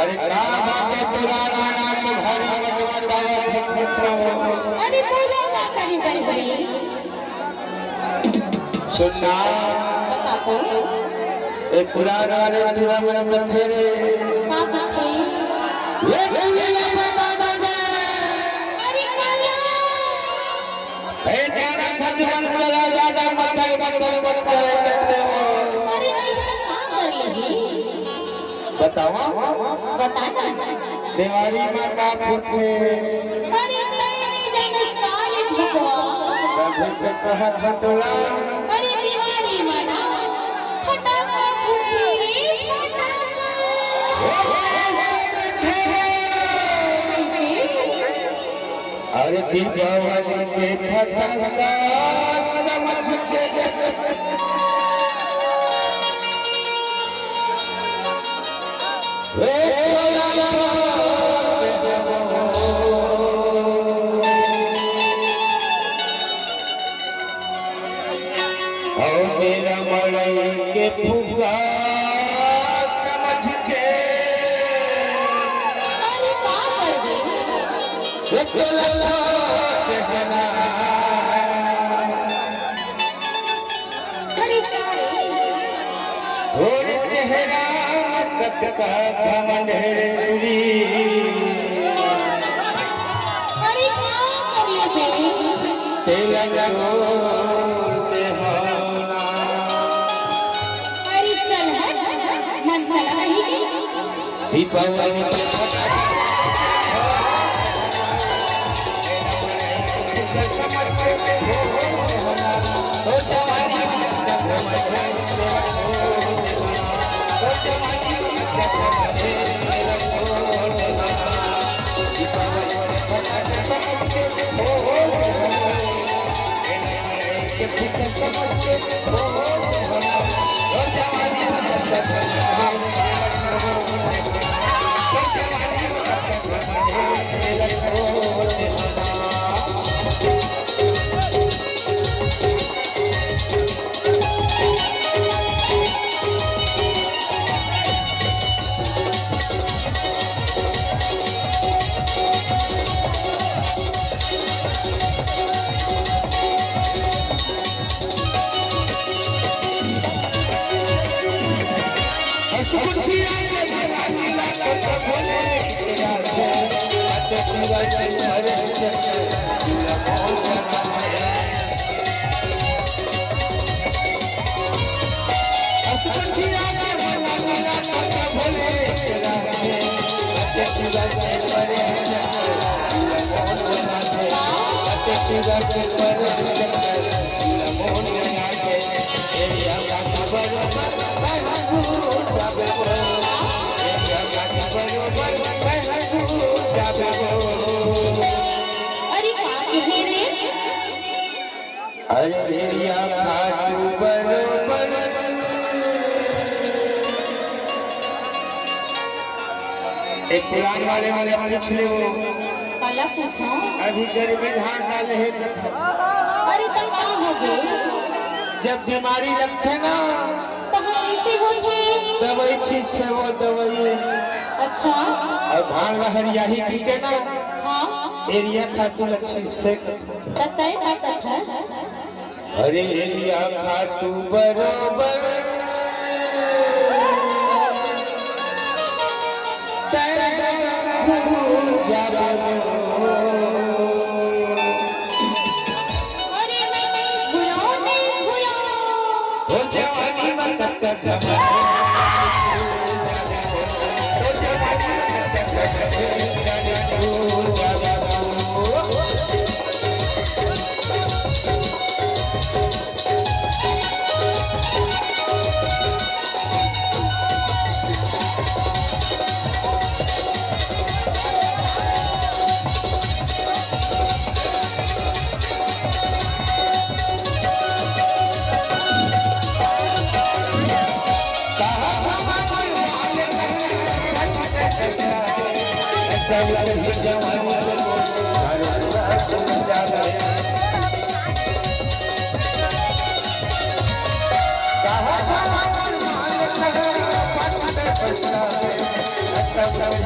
अरे का बाटे पुराना के घर में बतावा अरे बोलो का करी बड़ी सुनना बता तो ए पुराना वाले पूरा मन कथे रे का कथे ये बोले बता दे अरे काला ए जाना सच मन चला ज्यादा मत करे कथे अरे नहीं तो का कर लगी बतावा बताना देवारी में का फुटे अरे नहीं जानस काले भगवा कभी तो कहा था तोला अरे दीवारी मना फटाका फूटी रे फटाका अरे दीपावली के फटाका समझ के मेरा मड़ई के फुगा समझ के अरे का कर दे अरे थोड़े चेहरा कत का घमंड तुरी अरे का कर ले तेल लगोते होना अरे चल हट मन चला नहीं दीपावली के अरे का कहे रे अरे या खाटू बरोबर एक पुरान वाले पूछ ले वो काला पूछो अभी गर्मी धान डाले है तथा अरे तब का हो गए जब बीमारी लगते ना तो हम ऐसे होते दवाई छींचते वो दवाई अच्छा और धान लहरिया ही की के ना हाँ एरिया खातू लच्छी फेंक ततय का कथस अरे एरिया खातू बरोबर अरे नहीं घुराओ नहीं घुराओ जवानी में कब फटाका